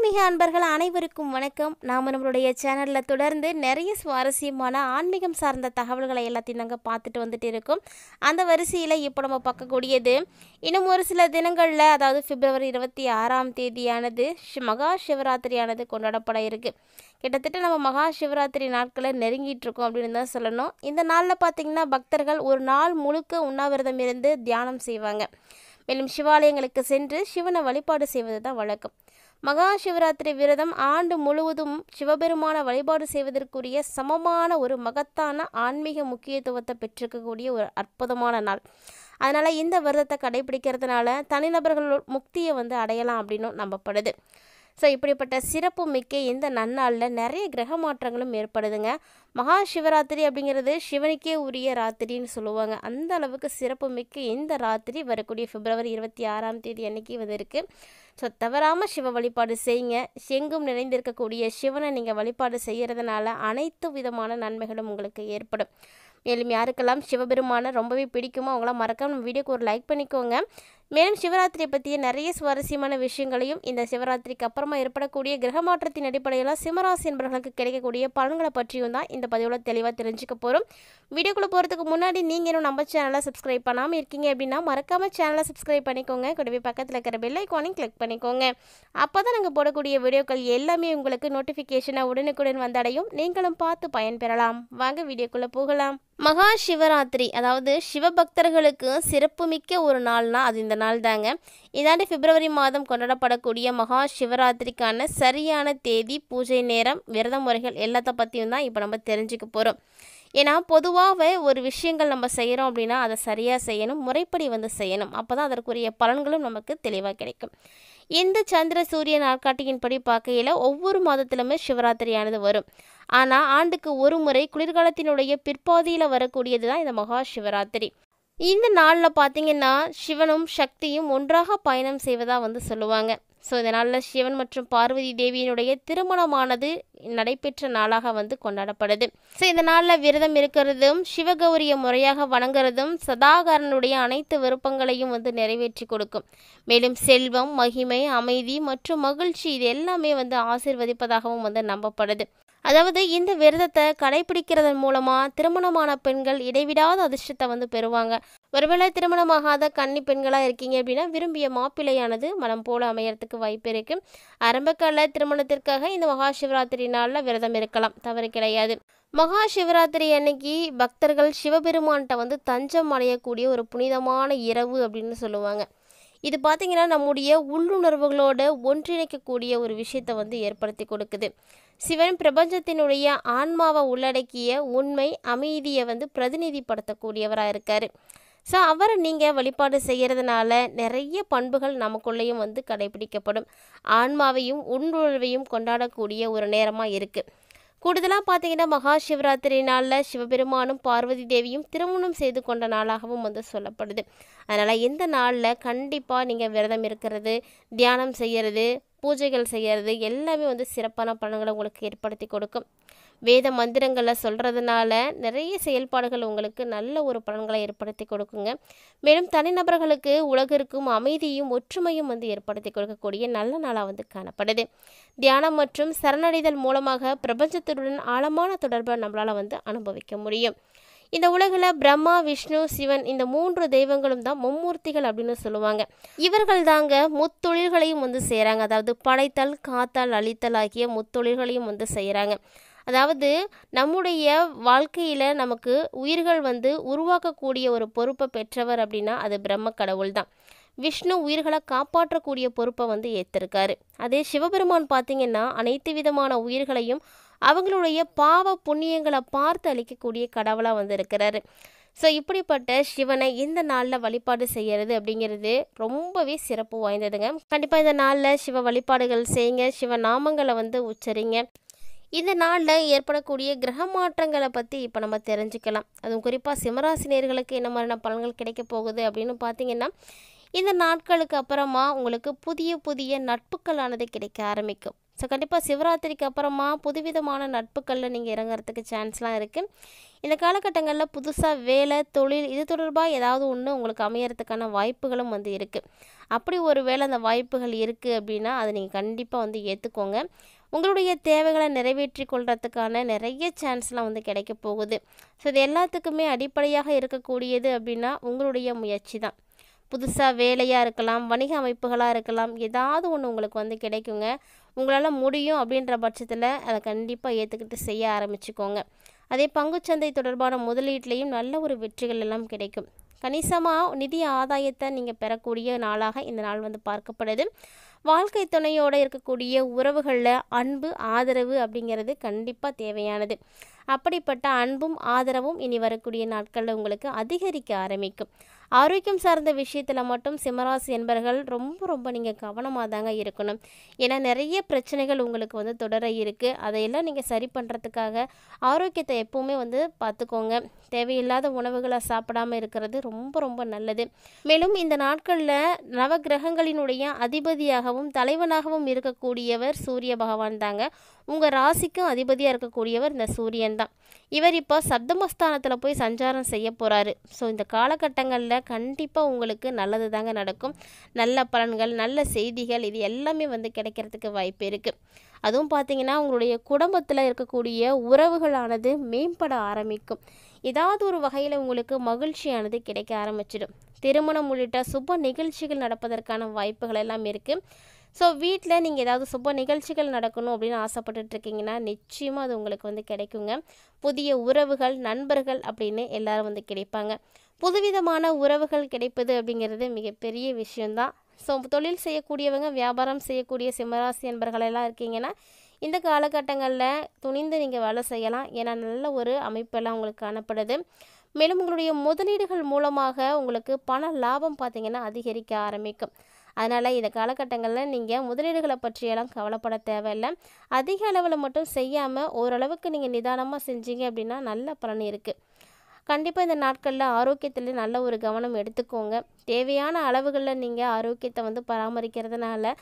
ஆன்மீக அன்பர்கள் அனைவருக்கும் வணக்கம். நாம் நம்மளுடைய சேனலில் தொடர்ந்து நிறைய சுவாரஸ்யமான ஆன்மீகம் சார்ந்த தகவல்களை எல்லாத்தையும் நாங்கள் பார்த்துட்டு வந்துட்டு இருக்கோம். அந்த வரிசையில் இப்போ நம்ம பார்க்கக்கூடியது இன்னும் ஒரு சில தினங்களில், அதாவது பிப்ரவரி 26ஆம் தேதியானது மகா சிவராத்திரியானது கொண்டாடப்பட இருக்குது. கிட்டத்தட்ட நம்ம மகா சிவராத்திரி நாட்களை நெருங்கிட்டு இருக்கோம் அப்படின்னு தான் சொல்லணும். இந்த நாளில் பார்த்திங்கன்னா பக்தர்கள் ஒரு நாள் முழுக்க உண்ணாவிரதம் இருந்து தியானம் செய்வாங்க. மேலும் சிவாலயங்களுக்கு சென்று சிவனை வழிபாடு செய்வது தான் வழக்கம். மகா சிவராத்திரி விரதம் ஆண்டு முழுவதும் சிவபெருமான வழிபாடு செய்வதற்குரிய சமமான ஒரு மகத்தான ஆன்மீக முக்கியத்துவத்தை பெற்றிருக்கக்கூடிய ஒரு அற்புதமான நாள். அதனால் இந்த விரதத்தை கடைபிடிக்கிறதுனால தனிநபர்கள் முக்தியை அடையலாம் அப்படின்னு நம்பப்படுது. ஸோ இப்படிப்பட்ட சிறப்பு மிக்க இந்த நன்னாளில் நிறைய கிரக மாற்றங்களும் ஏற்படுதுங்க. மகா சிவராத்திரி அப்படிங்கிறது சிவனுக்கே உரிய ராத்திரின்னு சொல்லுவாங்க. அந்த அளவுக்கு சிறப்பு மிக்க இந்த ராத்திரி வரக்கூடிய பிப்ரவரி 26ஆம் தேதி அன்னைக்கு இருக்குது. ஸோ தவறாமல் சிவ வழிபாடு செய்யுங்க. எங்கும் நிறைந்திருக்கக்கூடிய சிவனை நீங்கள் வழிபாடு செய்கிறதுனால அனைத்து விதமான நன்மைகளும் உங்களுக்கு ஏற்படும். மேலும் யாருக்கெல்லாம் சிவபெருமானை ரொம்பவே பிடிக்குமோ அவங்களாம் மறக்காம நம்ம வீடியோக்கு ஒரு லைக் பண்ணிக்கோங்க. மேலும் சிவராத்திரியை பற்றிய நிறைய சுவாரஸ்யமான விஷயங்களையும் இந்த சிவராத்திரிக்கு அப்புறமா ஏற்படக்கூடிய கிரக மாற்றத்தின் அடிப்படையில் சிம்மராசி என்பவர்களுக்கு கிடைக்கக்கூடிய பலன்களை பற்றியும் தான் இந்த பதிவில் தெளிவாக தெரிஞ்சுக்க போகிறோம். வீடியோக்குள்ளே போகிறதுக்கு முன்னாடி நீங்கள் இன்னும் நம்ம சேனலை சப்ஸ்கிரைப் பண்ணாமல் இருக்கீங்க அப்படின்னா மறக்காமல் சேனலை சப்ஸ்கிரைப் பண்ணிக்கோங்க. கூடவே பக்கத்தில் இருக்கிற பெல் ஐக்கானையும் கிளிக் பண்ணிக்கோங்க. அப்போ தான் நாங்கள் போடக்கூடிய வீடியோக்கள் எல்லாமே உங்களுக்கு நோட்டிஃபிகேஷனாக உடனுக்குடன் வந்தடையும். நீங்களும் பார்த்து பயன்பெறலாம். வாங்க வீடியோக்குள்ளே போகலாம். மகா சிவராத்திரி, அதாவது சிவபக்தர்களுக்கு சிறப்புமிக்க ஒரு நாள்னா அது இந்த நாள் தாங்க. இதாண்டு பிப்ரவரி மாதம் கொண்டாடப்படக்கூடிய மகா சிவராத்திரிக்கான சரியான தேதி, பூஜை நேரம், விரத முறைகள் எல்லாத்த பற்றியும் தான் இப்போ நம்ம தெரிஞ்சுக்க போகிறோம். ஏன்னா பொதுவாகவே ஒரு விஷயங்கள் நம்ம செய்கிறோம் அப்படின்னா அதை சரியாக செய்யணும், முறைப்படி செய்யணும். அப்போ தான் அதற்குரிய பலன்களும் நமக்கு தெளிவாக கிடைக்கும். இந்த சந்திர சூரிய நாட்காட்டியின்படி பார்க்கையில் ஒவ்வொரு மாதத்திலுமே சிவராத்திரியானது வரும். ஆனால் ஆண்டுக்கு ஒரு முறை குளிர்காலத்தினுடைய பிற்பாதியில் வரக்கூடியது தான் இந்த மகா சிவராத்திரி. இந்த நாளில் பார்த்திங்கன்னா சிவனும் சக்தியும் ஒன்றாக பயணம் செய்வதாக சொல்லுவாங்க. ஸோ இந்த நாளில் சிவன் மற்றும் பார்வதி தேவியினுடைய திருமணமானது நடைபெற்ற நாளாக கொண்டாடப்படுது. ஸோ இந்த நாளில் விரதம் இருக்கிறதும் சிவகௌரிய முறையாக வணங்குறதும் சதாகரனுடைய அனைத்து விருப்பங்களையும் நிறைவேற்றி கொடுக்கும். மேலும் செல்வம், மகிமை, அமைதி மற்றும் மகிழ்ச்சி இது எல்லாமே ஆசீர்வதிப்பதாகவும் நம்பப்படுது. அதாவது இந்த விரதத்தை கடைபிடிக்கிறதன் மூலமாக திருமணமான பெண்கள் இடைவிடாத அதிர்ஷ்டத்தை பெறுவாங்க. ஒருவேளை திருமணமாகாத கன்னி பெண்களாக இருக்கீங்க அப்படின்னா விரும்பிய மாப்பிள்ளையானது மனம் போல அமையறதுக்கு வாய்ப்பு இருக்குது. ஆரம்பகால திருமணத்திற்காக இந்த மகா சிவராத்திரி நாளில் விரதம் இருக்கலாம், தவறு கிடையாது. மகா சிவராத்திரி அன்னைக்கு பக்தர்கள் சிவபெருமான்கிட்ட தஞ்சம் அடையக்கூடிய ஒரு புனிதமான இரவு அப்படின்னு சொல்லுவாங்க. இது பார்த்திங்கன்னா நம்முடைய உள்ளுணர்வுகளோடு ஒன்றிணைக்கக்கூடிய ஒரு விஷயத்தை ஏற்படுத்தி கொடுக்குது. சிவன் பிரபஞ்சத்தினுடைய ஆன்மாவை உள்ளடக்கிய உண்மை, அமைதியை பிரதிநிதிப்படுத்தக்கூடியவராக இருக்கார். ஸோ அவரை நீங்கள் வழிபாடு செய்கிறதுனால நிறைய பண்புகள் நமக்குள்ளேயும் கடைபிடிக்கப்படும். ஆன்மாவையும் உள்ளுணர்வையும் கொண்டாடக்கூடிய ஒரு நேரமாக இருக்குது. கூடுதலாக பார்த்தீங்கன்னா மகா சிவராத்திரி நாளில் சிவபெருமானும் பார்வதி தேவியும் திருமணம் செய்து கொண்ட நாளாகவும் சொல்லப்படுது. அதனால் இந்த நாளில் கண்டிப்பாக நீங்கள் விரதம் இருக்கிறது, தியானம் செய்கிறது, பூஜைகள் செய்கிறது எல்லாமே சிறப்பான பலன்களை உங்களுக்கு ஏற்படுத்தி கொடுக்கும். வேத மந்திரங்களை சொல்கிறதுனால நிறைய செயல்பாடுகள் உங்களுக்கு நல்ல ஒரு பலன்களை ஏற்படுத்தி கொடுக்குங்க. மேலும் தனிநபர்களுக்கு உலகிற்கும் அமைதியும் ஒற்றுமையும் ஏற்படுத்தி கொடுக்கக்கூடிய நல்ல நாளாக காணப்படுது. தியானம் மற்றும் சரணடைதல் மூலமாக பிரபஞ்சத்துடன் ஆழமான தொடர்பை நம்மளால் அனுபவிக்க முடியும். இந்த உலகில் பிரம்மா, விஷ்ணு, சிவன் இந்த 3 தெய்வங்களும் தான் மும்மூர்த்திகள் அப்படின்னு சொல்லுவாங்க. இவர்கள் தாங்க முத்தொழில்களையும் செய்கிறாங்க. அதாவது படைத்தல், காத்தல், அழித்தல் ஆகிய முத்தொழில்களையும் செய்கிறாங்க. அதாவது நம்முடைய வாழ்க்கையில் நமக்கு உயிர்கள் உருவாக்கக்கூடிய ஒரு பொறுப்பை பெற்றவர் அப்படின்னா அது பிரம்ம கடவுள் தான். விஷ்ணு உயிர்களை காப்பாற்றக்கூடிய பொறுப்பை ஏற்றிருக்காரு. அதே சிவபெருமான் பார்த்திங்கன்னா அனைத்து விதமான உயிர்களையும் அவங்களுடைய பாவ புண்ணியங்களை பார்த்து அளிக்கக்கூடிய கடவுளாக இருக்கிறாரு. ஸோ இப்படிப்பட்ட சிவனை இந்த நாளில் வழிபாடு செய்கிறது அப்படிங்கிறது ரொம்பவே சிறப்பு வாய்ந்ததுங்க. கண்டிப்பாக இந்த நாளில் சிவ வழிபாடுகள் செய்யுங்க, சிவ நாமங்களை உச்சரிங்க. இந்த நாளில் ஏற்படக்கூடிய கிரக மாற்றங்களை பற்றி இப்போ நம்ம தெரிஞ்சுக்கலாம். அதுவும் குறிப்பாக சிம்மராசினியர்களுக்கு என்ன மாதிரியான பலன்கள் கிடைக்க போகுது அப்படின்னு பார்த்திங்கன்னா, இந்த நாட்களுக்கு அப்புறமா உங்களுக்கு புதிய புதிய நட்புகளானது கிடைக்க ஆரம்பிக்கும். ஸோ கண்டிப்பாக சிவராத்திரிக்கு அப்புறமா புதுவிதமான நட்புகளில் நீங்கள் இறங்குறதுக்கு சான்ஸ்லாம் இருக்குது. இந்த காலகட்டங்களில் புதுசாக வேலை, தொழில் இது தொடர்பாக ஏதாவது ஒன்று உங்களுக்கு அமையறதுக்கான வாய்ப்புகளும் வந்து இருக்குது. அப்படி ஒரு வேளை அந்த வாய்ப்புகள் இருக்குது அப்படின்னா அதை நீங்கள் கண்டிப்பாக வந்து ஏற்றுக்கோங்க. உங்களுடைய தேவைகளை நிறைவேற்றி கொள்றதுக்கான நிறைய சான்ஸ்லாம் வந்து கிடைக்க போகுது. ஸோ இது எல்லாத்துக்குமே அடிப்படையாக இருக்கக்கூடியது அப்படின்னா உங்களுடைய முயற்சி தான். புதுசாக வேலையாக இருக்கலாம், வணிக அமைப்புகளாக இருக்கலாம், ஏதாவது ஒன்று உங்களுக்கு வந்து கிடைக்குங்க. உங்களால் முடியும் அப்படின்ற பட்சத்தில் அதை கண்டிப்பாக ஏற்றுக்கிட்டு செய்ய ஆரம்பிச்சுக்கோங்க. அதே பங்குச்சந்தை தொடர்பான முதலீட்லேயும் நல்ல ஒரு வெற்றிகள் எல்லாம் கிடைக்கும். கணிசமாக நிதி ஆதாயத்தை நீங்கள் பெறக்கூடிய நாளாக இந்த நாள் வந்து பார்க்கப்படுது. வாழ்க்கை துணையோடு இருக்கக்கூடிய உறவுகளில் அன்பு, ஆதரவு அப்படிங்கிறது கண்டிப்பாக தேவையானது. அப்படிப்பட்ட அன்பும் ஆதரவும் இனி வரக்கூடிய நாட்களில் உங்களுக்கு அதிகரிக்க ஆரம்பிக்கும். ஆரோக்கியம் சார்ந்த விஷயத்தில் மட்டும் சிம்மராசி என்பர்கள் ரொம்ப நீங்கள் கவனமாக தாங்க இருக்கணும். ஏன்னா நிறைய பிரச்சனைகள் உங்களுக்கு வந்து தொடர இருக்குது. அதையெல்லாம் நீங்கள் சரி பண்ணுறதுக்காக ஆரோக்கியத்தை எப்போவுமே வந்து பார்த்துக்கோங்க. தேவையில்லாத உணவுகளை சாப்பிடாமல் இருக்கிறது ரொம்ப நல்லது. மேலும் இந்த நாட்களில் நவகிரகங்களினுடைய அதிபதியாகவும் தலைவனாகவும் இருக்கக்கூடியவர் சூரிய பகவான் தாங்க. உங்கள் ராசிக்கும் அதிபதியாக இருக்கக்கூடியவர் இந்த சூரியன் தான். இவர் இப்போ சப்தமஸ்தானத்தில் போய் சஞ்சாரம் செய்ய போகிறாரு. ஸோ இந்த காலகட்டங்களில் கண்டிப்பாக உங்களுக்கு நல்லது தாங்க நடக்கும். நல்ல பலன்கள், நல்ல செய்திகள் இது எல்லாமே வந்து கிடைக்கிறதுக்கு வாய்ப்பு இருக்குது. அதுவும் பார்த்திங்கன்னா உங்களுடைய குடும்பத்தில் இருக்கக்கூடிய உறவுகளானது மேம்பட ஆரம்பிக்கும். ஏதாவது ஒரு வகையில் உங்களுக்கு மகிழ்ச்சியானது கிடைக்க ஆரம்பிச்சிடும். திருமணம் உள்ளிட்ட சுப நிகழ்ச்சிகள் நடப்பதற்கான வாய்ப்புகள் எல்லாம் இருக்குது. ஸோ வீட்டில் நீங்கள் ஏதாவது சுப நிகழ்ச்சிகள் நடக்கணும் அப்படின்னு ஆசைப்பட்டுட்ருக்கீங்கன்னா நிச்சயமாக அது உங்களுக்கு வந்து கிடைக்குங்க. புதிய உறவுகள், நண்பர்கள் அப்படின்னு எல்லோரும் வந்து கிடைப்பாங்க. புதுவிதமான உறவுகள் கிடைப்பது அப்படிங்கிறது மிகப்பெரிய விஷயந்தான். ஸோ தொழில் செய்யக்கூடியவங்க, வியாபாரம் செய்யக்கூடிய சிம்மராசி என்பர்களெல்லாம் இருக்கீங்கன்னா இந்த காலகட்டங்களில் துணிந்து நீங்கள் வேலை செய்யலாம். ஏன்னா நல்ல ஒரு அமைப்பெல்லாம் உங்களுக்கு காணப்படுது. மேலும் உங்களுடைய முதலீடுகள் மூலமாக உங்களுக்கு பண லாபம் பார்த்திங்கன்னா அதிகரிக்க ஆரம்பிக்கும். அதனால் இந்த காலகட்டங்களில் நீங்கள் முதலீடுகளை பற்றியெல்லாம் கவலைப்பட தேவையில்லை. அதிக அளவில் மட்டும் செய்யாமல் ஓரளவுக்கு நீங்கள் நிதானமாக செஞ்சீங்க அப்படின்னா நல்ல பலன் இருக்குது. கண்டிப்பாக இந்த நாட்களில் ஆரோக்கியத்தில் நல்ல ஒரு கவனம் எடுத்துக்கோங்க. தேவையான அளவுகளில் நீங்கள் ஆரோக்கியத்தை வந்து பராமரிக்கிறதுனால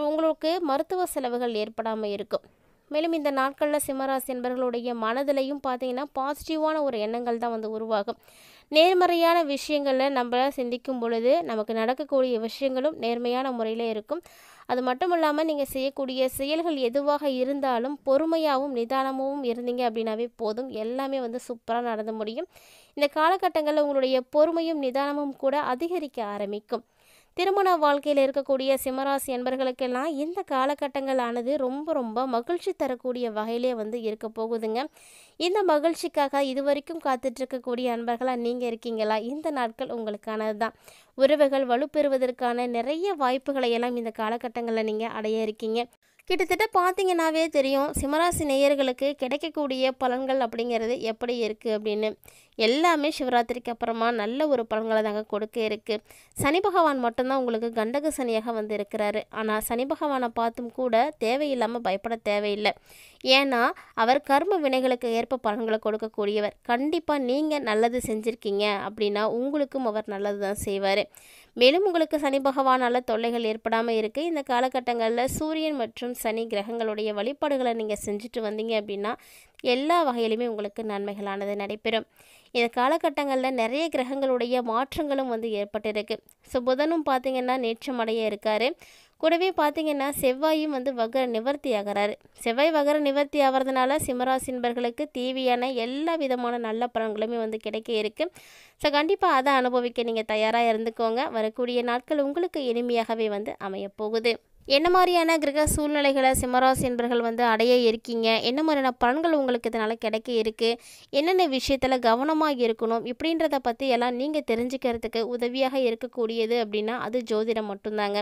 உங்களுக்கு மருத்துவ செலவுகள் ஏற்படாமல் இருக்கும். மேலும் இந்த நாட்களில் சிம்மராசி என்பவர்களுடைய மனதிலையும் பார்த்தீங்கன்னா பாசிட்டிவான ஒரு எண்ணங்கள் தான் வந்து உருவாகும். நேர்மறையான விஷயங்களில் நம்ம சிந்திக்கும் பொழுது நமக்கு நடக்கக்கூடிய விஷயங்களும் நேர்மையான முறையில் இருக்கும். அது மட்டும் இல்லாமல் நீங்கள் செய்யக்கூடிய செயல்கள் எதுவாக இருந்தாலும் பொறுமையாகவும் நிதானமாகவும் இருந்தீங்க அப்படின்னாவே போதும். எல்லாமே வந்து சூப்பராக நடந்து முடியும். இந்த காலகட்டங்களில் உங்களுடைய பொறுமையும் நிதானமும் கூட அதிகரிக்க ஆரம்பிக்கும். திருமண வாழ்க்கையில் இருக்கக்கூடிய சிம்மராசி என்பர்களுக்கெல்லாம் இந்த காலகட்டங்களானது ரொம்ப மகிழ்ச்சி தரக்கூடிய வகையிலே வந்து இருக்க போகுதுங்க. இந்த மகிழ்ச்சிக்காக இதுவரைக்கும் காத்துட்ருக்கக்கூடிய அன்பர்களாக நீங்கள் இருக்கீங்களா? இந்த நாட்கள் உங்களுக்கானது தான். உறவுகள் வலுப்பெறுவதற்கான நிறைய வாய்ப்புகளை எல்லாம் இந்த காலகட்டங்களில் நீங்கள் அடைய இருக்கீங்க. கிட்டத்தட்ட பார்த்தீங்கன்னாவே தெரியும் சிம்மராசி நேயர்களுக்கு கிடைக்கக்கூடிய பலன்கள் அப்படிங்கிறது எப்படி இருக்குது அப்படின்னு. எல்லாமே சிவராத்திரிக்கு அப்புறமா நல்ல ஒரு பலன்களை தாங்க கொடுக்க இருக்குது. சனி பகவான் மட்டும்தான் உங்களுக்கு கண்டக சனியாக வந்து இருக்கிறாரு. ஆனால் சனி பகவானை பார்த்தும் கூட தேவையில்லாமல் பயப்பட தேவையில்லை. ஏன்னா அவர் கர்ம வினைகளுக்கு ஏற்ப பலன்களை கொடுக்கக்கூடியவர். கண்டிப்பாக நீங்கள் நல்லது செஞ்சுருக்கீங்க அப்படின்னா உங்களுக்கும் அவர் நல்லது தான் செய்வார். மேலும் உங்களுக்கு சனி பகவானால் தொல்லைகள் ஏற்படாமல் இருக்குது. இந்த காலகட்டங்களில் சூரியன் மற்றும் சனி கிரகங்களுடைய வழிபாடுகளை நீங்கள் செஞ்சுட்டு வந்தீங்க அப்படின்னா எல்லா வகையிலுமே உங்களுக்கு நன்மைகளானது நடைபெறும். இந்த காலகட்டங்களில் நிறைய கிரகங்களுடைய மாற்றங்களும் வந்து ஏற்பட்டிருக்கு. ஸோ புதனும் பார்த்திங்கன்னா நேற்றமடைய இருக்கார். கூடவே பார்த்திங்கன்னா செவ்வாயும் வந்து வகர நிவர்த்தி ஆகிறாரு. செவ்வாய் வகர நிவர்த்தி ஆகிறதுனால சிம்மராசின்பர்களுக்கு தேவையான எல்லா விதமான நல்ல பலன்களுமே வந்து கிடைக்க இருக்குது. ஸோ கண்டிப்பாக அதை அனுபவிக்க நீங்கள் தயாராக இருந்துக்கோங்க. வரக்கூடிய நாட்கள் உங்களுக்கு இனிமையாகவே வந்து அமையப்போகுது. என்ன மாதிரியான கிரக சூழ்நிலைகளை சிம்மராசி என்பர்கள் வந்து அடைய இருக்கீங்க, என்ன மாதிரியான பலன்கள் உங்களுக்கு இதனால் கிடைக்க இருக்குது, என்னென்ன விஷயத்தில் கவனமாக இருக்கணும் இப்படின்றத பற்றி எல்லாம் நீங்கள் தெரிஞ்சுக்கிறதுக்கு உதவியாக இருக்கக்கூடியது அப்படின்னா அது ஜோதிடம் மட்டும்தாங்க.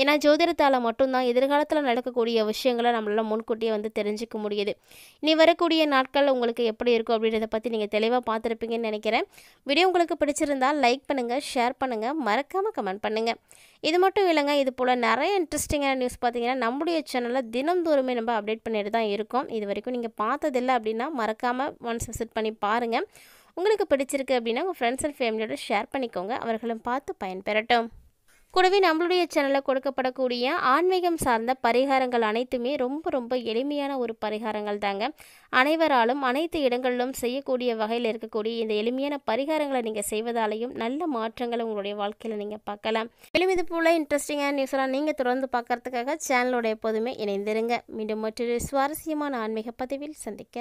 ஏன்னா ஜோதிடத்தால் மட்டும்தான் எதிர்காலத்தில் நடக்கக்கூடிய விஷயங்களை நம்மளால் முன்கூட்டியே வந்து தெரிஞ்சுக்க முடியுது. இனி வரக்கூடிய நாட்கள் உங்களுக்கு எப்படி இருக்கும் அப்படின்றத பற்றி நீங்கள் தெளிவாக பார்த்துருப்பீங்கன்னு நினைக்கிறேன். வீடியோ உங்களுக்கு பிடிச்சிருந்தால் லைக் பண்ணுங்கள், ஷேர் பண்ணுங்கள், மறக்காமல் கமெண்ட் பண்ணுங்கள். இது மட்டும் இல்லைங்க, இது போல் நிறைய இன்ட்ரெஸ்டிங்கான நியூஸ் பார்த்தீங்கன்னா நம்முடைய சேனலில் தினந்தோறுமே நம்ம அப்டேட் பண்ணிட்டு தான் இருக்கோம். இது வரைக்கும் நீங்கள் பார்த்ததில்லை அப்படின்னா மறக்காமல் ஒன்ஸ் விசிட் பண்ணி பாருங்கள். உங்களுக்கு பிடிச்சிருக்கு அப்படின்னா உங்கள் ஃப்ரெண்ட்ஸ் அண்ட் ஃபேமிலியோட ஷேர் பண்ணிக்கோங்க. அவர்களும் பார்த்து பயன்பெறட்டும். கூடவே நம்மளுடைய சேனலில் கொடுக்கப்படக்கூடிய ஆன்மீகம் சார்ந்த பரிகாரங்கள் அனைத்துமே ரொம்ப ரொம்ப எளிமையான ஒரு பரிகாரங்கள் தாங்க. அனைவராலும் அனைத்து இடங்களிலும் செய்யக்கூடிய வகையில் இருக்கக்கூடிய இந்த எளிமையான பரிகாரங்களை நீங்கள் செய்வதாலையும் நல்ல மாற்றங்களை உங்களுடைய வாழ்க்கையில் நீங்கள் பார்க்கலாம். மேலும் இது போல் இன்ட்ரெஸ்டிங்கான நியூஸ்லாம் நீங்கள் தொடர்ந்து பார்க்கறதுக்காக சேனலோட எப்போதுமே இணைந்திருங்க. மீண்டும் மற்றொரு சுவாரஸ்யமான ஆன்மீக பதிவில் சந்திக்க